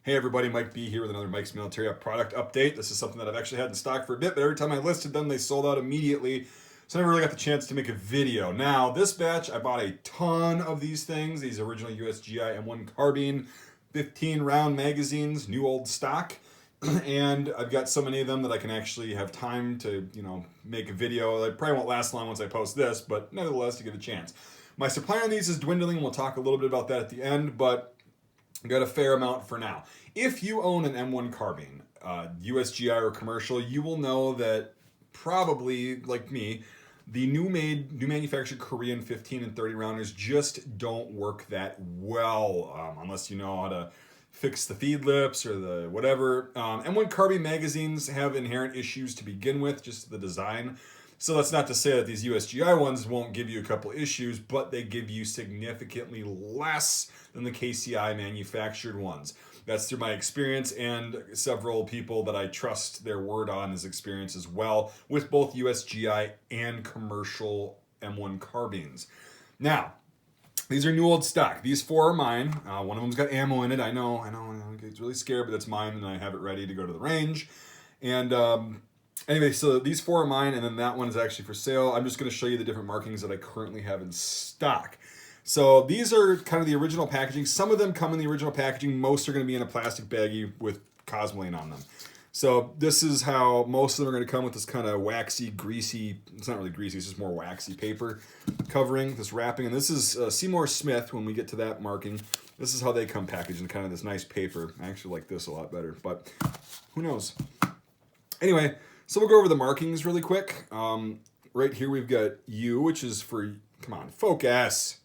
Hey everybody, Mike B here with another Mike's Militaria product update. This is something that I've actually had in stock for a bit, but every time I listed them, they sold out immediately. So I never really got the chance to make a video. Now, this batch, I bought a ton of these things. These original USGI M1 Carbine 15 round magazines, new old stock. And I've got so many of them that I can actually have time to, make a video. It probably won't last long once I post this, but nevertheless, to give a chance. My supply on these is dwindling. We'll talk a little bit about that at the end, but got a fair amount for now. If you own an M1 Carbine, USGI or commercial, you will know that probably, like me, the new manufactured Korean 15 and 30 rounders just don't work that well unless you know how to fix the feed lips or the whatever. M1 Carbine magazines have inherent issues to begin with, just the design. So that's not to say that these USGI ones won't give you a couple issues, but they give you significantly less than the KCI manufactured ones. That's through my experience and several people that I trust their word on as experience as well with both USGI and commercial M1 carbines. Now, these are new old stock. These four are mine. One of them's got ammo in it. I know, it's really scared, but that's mine and I have it ready to go to the range. And anyway, so these four are mine, and then that one is actually for sale. I'm just going to show you the different markings that I currently have in stock. So these are kind of the original packaging. Some of them come in the original packaging. Most are going to be in a plastic baggie with Cosmoline on them. So this is how most of them are going to come, with this kind of waxy, greasy, it's not really greasy, it's just more waxy paper covering, this wrapping. And this is Seymour Smith, when we get to that marking. This is how they come packaged in kind of this nice paper. I actually like this a lot better, but who knows? Anyway, so we'll go over the markings really quick. Right here we've got U, which is for, come on, focus.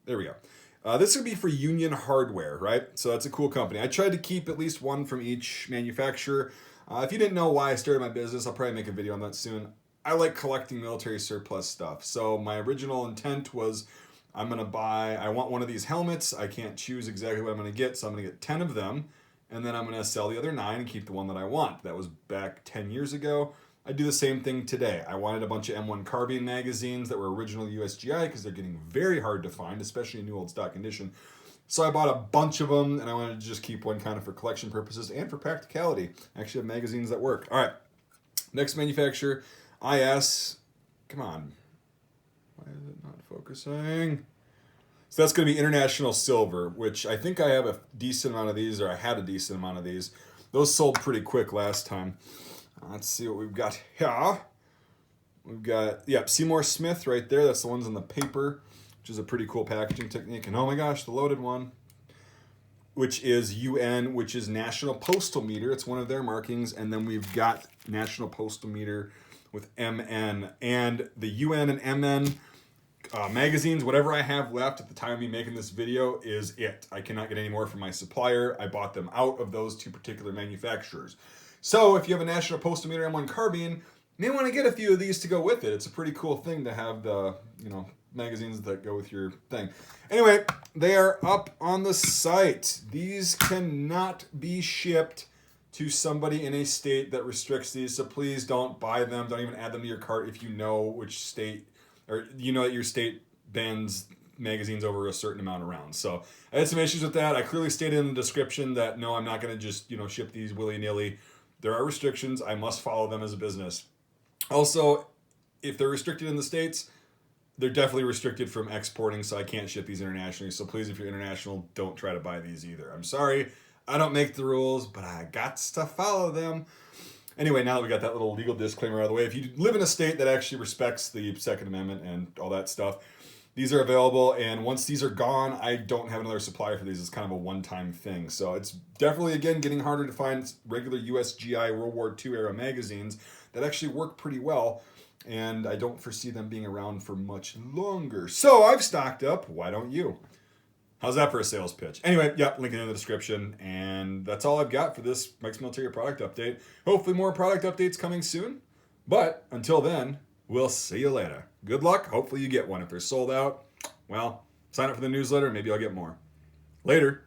There we go. This would be for Union Hardware, right? So that's a cool company. I tried to keep at least one from each manufacturer. If you didn't know why I started my business, I'll probably make a video on that soon. I like collecting military surplus stuff. So my original intent was I want one of these helmets. I can't choose exactly what I'm going to get, so I'm going to get 10 of them. And then I'm going to sell the other 9 and keep the one that I want. That was back 10 years ago. I do the same thing today. I wanted a bunch of M1 Carbine magazines that were original USGI because they're getting very hard to find, especially in new old stock condition. So I bought a bunch of them, and I wanted to just keep one kind of for collection purposes and for practicality. I actually have magazines that work. All right, next manufacturer, IS. Come on. Why is it not focusing? So that's going to be International Silver, which I think I have a decent amount of these, or I had a decent amount of these. Those sold pretty quick last time. Let's see what we've got here. We've got, Seymour Smith right there. That's the ones on the paper, which is a pretty cool packaging technique. And oh my gosh, the loaded one, which is UN, which is National Postal Meter. It's one of their markings. And then we've got National Postal Meter with MN. And the UN and MN magazines, whatever I have left at the time of me making this video, is it. I cannot get any more from my supplier. I bought them out of those two particular manufacturers. So if you have a National Postal Meter M1 Carbine, you may want to get a few of these to go with it. It's a pretty cool thing to have the, magazines that go with your thing. Anyway, they are up on the site. These cannot be shipped to somebody in a state that restricts these, so please don't buy them. Don't even add them to your cart if you know which state, or you know that your state bans magazines over a certain amount of rounds. So I had some issues with that. I clearly stated in the description that no, I'm not going to just, ship these willy-nilly. There are restrictions. I must follow them as a business. Also, if they're restricted in the States, they're definitely restricted from exporting, so I can't ship these internationally. So please, if you're international, don't try to buy these either. I'm sorry, I don't make the rules, but I got to follow them. Anyway, now that we got that little legal disclaimer out of the way, if you live in a state that actually respects the Second Amendment and all that stuff, these are available, and once these are gone, I don't have another supplier for these. It's kind of a one-time thing. So it's definitely, again, getting harder to find regular USGI World War II era magazines that actually work pretty well, and I don't foresee them being around for much longer. So I've stocked up. Why don't you? How's that for a sales pitch? Anyway, link in the description, and that's all I've got for this Mike's Militaria product update. Hopefully more product updates coming soon, but until then, we'll see you later. Good luck. Hopefully you get one. If they're sold out, well, sign up for the newsletter. Maybe I'll get more. Later.